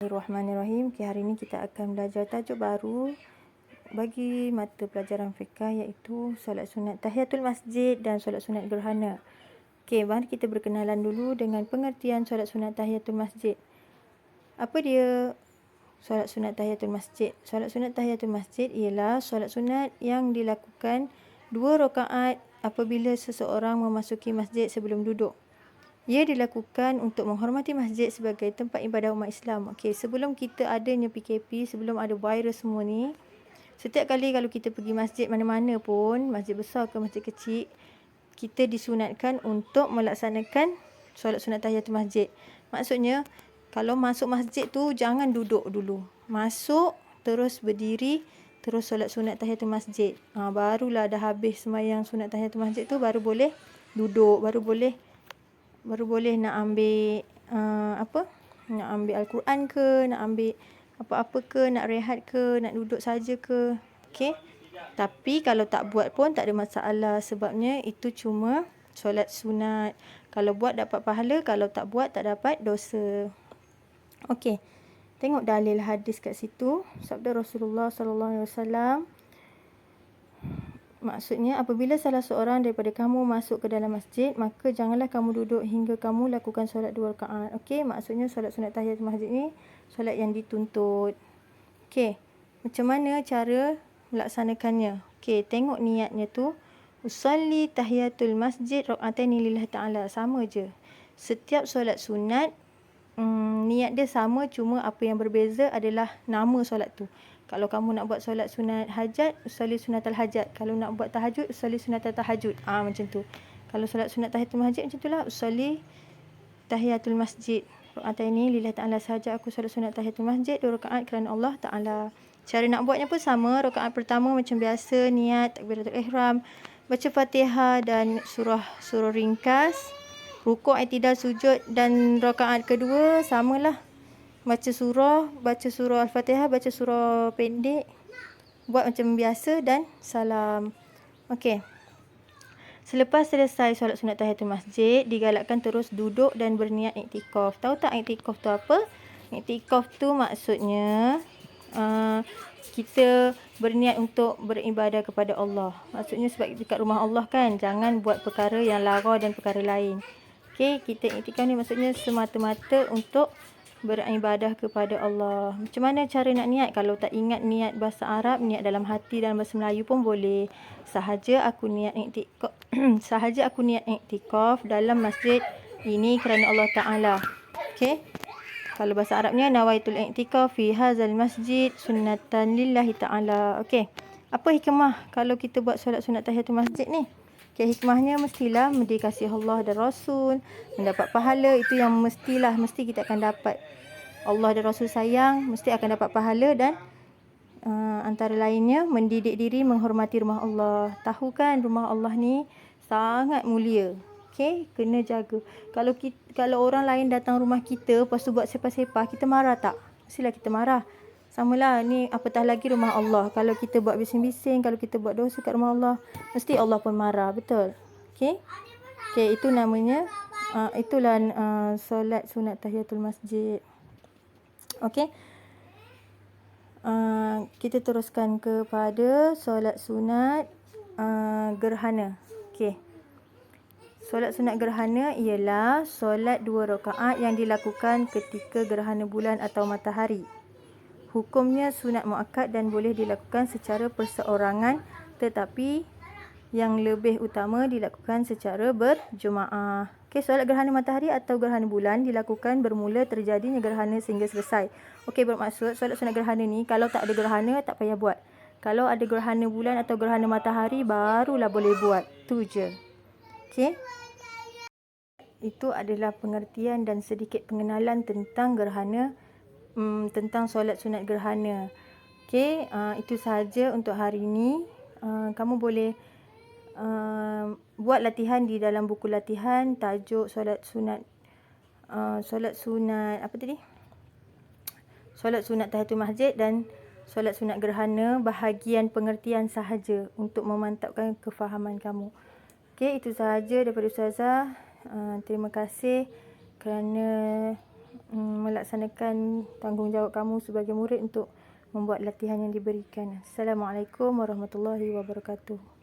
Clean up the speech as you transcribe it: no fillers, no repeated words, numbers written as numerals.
Bismillahirrahmanirrahim. Okay, hari ini kita akan belajar tajuk baru bagi mata pelajaran fiqh, iaitu solat sunat tahiyatul masjid dan solat sunat gerhana. Okay, mari kita berkenalan dulu dengan pengertian solat sunat tahiyatul masjid. Apa dia solat sunat tahiyatul masjid? Solat sunat tahiyatul masjid ialah solat sunat yang dilakukan 2 rakaat apabila seseorang memasuki masjid sebelum duduk. Ia dilakukan untuk menghormati masjid sebagai tempat ibadah umat Islam. Okey, sebelum kita adanya PKP, sebelum ada virus semua ni, setiap kali kalau kita pergi masjid mana-mana pun, masjid besar ke masjid kecil, kita disunatkan untuk melaksanakan solat sunat tahiyatul masjid. Maksudnya, kalau masuk masjid tu jangan duduk dulu. Masuk, terus berdiri, terus solat sunat tahiyatul masjid. Barulah dah habis sembahyang sunat tahiyatul masjid tu baru boleh duduk, baru boleh nak ambil nak ambil Al-Quran ke, nak ambil apa-apa ke, nak rehat ke, nak duduk saja ke. Okey. Tapi kalau tak buat pun tak ada masalah, sebabnya itu cuma solat sunat. Kalau buat dapat pahala, kalau tak buat tak dapat dosa. Okey. Tengok dalil hadis kat situ. Sabda Rasulullah sallallahu alaihi wasallam, maksudnya, apabila salah seorang daripada kamu masuk ke dalam masjid, maka janganlah kamu duduk hingga kamu lakukan solat 2 rakaat. Okey, maksudnya solat sunat tahiyatul masjid ni solat yang dituntut. Okey, macam mana cara melaksanakannya? Okey, tengok niatnya tu. Usalli tahiyatul masjid raka'ataini lillahi ta'ala. Sama je. Setiap solat sunat, niat dia sama, cuma apa yang berbeza adalah nama solat tu. Kalau kamu nak buat solat sunat hajat, usalli sunatal hajat. Kalau nak buat tahajud, usalli sunatal tahajud. Macam tu. Kalau solat sunat tahiyatul masjid macam itulah, usalli tahiyatul masjid raka'ataini lillahi ta'ala. Sahaja aku solat sunat tahiyatul masjid 2 rakaat kerana Allah Ta'ala. Cara nak buatnya pun sama. Rakaat pertama macam biasa, niat takbiratul ihram, baca Fatihah dan surah ringkas. Rukuk, i'tidal, sujud, dan rakaat kedua samalah. Baca surah Al-Fatihah, baca surah pendek, buat macam biasa dan salam. Okey. Selepas selesai solat sunat tahiyatul masjid, digalakkan terus duduk dan berniat iktikaf. Tahu tak iktikaf tu apa? Iktikaf tu maksudnya kita berniat untuk beribadah kepada Allah. Maksudnya sebab dekat rumah Allah kan, jangan buat perkara yang lara dan perkara lain. Okey, kita iktikaf ni maksudnya semata-mata untuk beribadah kepada Allah. Macam mana cara nak niat? Kalau tak ingat niat bahasa Arab, niat dalam hati dalam bahasa Melayu pun boleh. Sahaja aku niat iktikaf dalam masjid ini kerana Allah Ta'ala. Okey. Kalau bahasa Arabnya, nawaitul iktikaf fi hadzal masjid sunnatan lillahi ta'ala. Okey. Apa hikmah kalau kita buat solat sunat tahiyatul masjid ni? Okay, hikmahnya mestilah dikasihi Allah dan Rasul, mendapat pahala. Itu yang mesti kita akan dapat. Allah dan Rasul sayang, mesti akan dapat pahala. Dan antara lainnya, mendidik diri menghormati rumah Allah. Tahu kan rumah Allah ni sangat mulia. Okay, kena jaga. Kalau orang lain datang rumah kita, lepas tu buat sepah-sepah, kita marah tak? Mestilah kita marah. Samalah ni, apatah lagi rumah Allah. Kalau kita buat bising-bising, kalau kita buat dosa kat rumah Allah, mesti Allah pun marah. Betul? Okey? Okey, itu namanya, itulah solat sunat tahiyatul masjid. Okey? Kita teruskan kepada solat sunat gerhana. Okey. Solat sunat gerhana ialah solat 2 rakaat yang dilakukan ketika gerhana bulan atau matahari. Hukumnya sunat muakkad dan boleh dilakukan secara perseorangan, tetapi yang lebih utama dilakukan secara berjemaah. Okey, solat gerhana matahari atau gerhana bulan dilakukan bermula terjadinya gerhana sehingga selesai. Okey, bermaksud solat sunat gerhana ni kalau tak ada gerhana tak payah buat. Kalau ada gerhana bulan atau gerhana matahari barulah boleh buat. Tu je. Okey. Itu adalah pengertian dan sedikit pengenalan tentang gerhana, tentang solat sunat gerhana. Okey, itu sahaja untuk hari ini. Kamu boleh buat latihan di dalam buku latihan, tajuk solat sunat apa tadi? Solat sunat tahiyatul masjid dan solat sunat gerhana, bahagian pengertian sahaja untuk memantapkan kefahaman kamu. Okey, itu sahaja daripada Ustazah. Terima kasih kerana melaksanakan tanggungjawab kamu sebagai murid untuk membuat latihan yang diberikan. Assalamualaikum warahmatullahi wabarakatuh.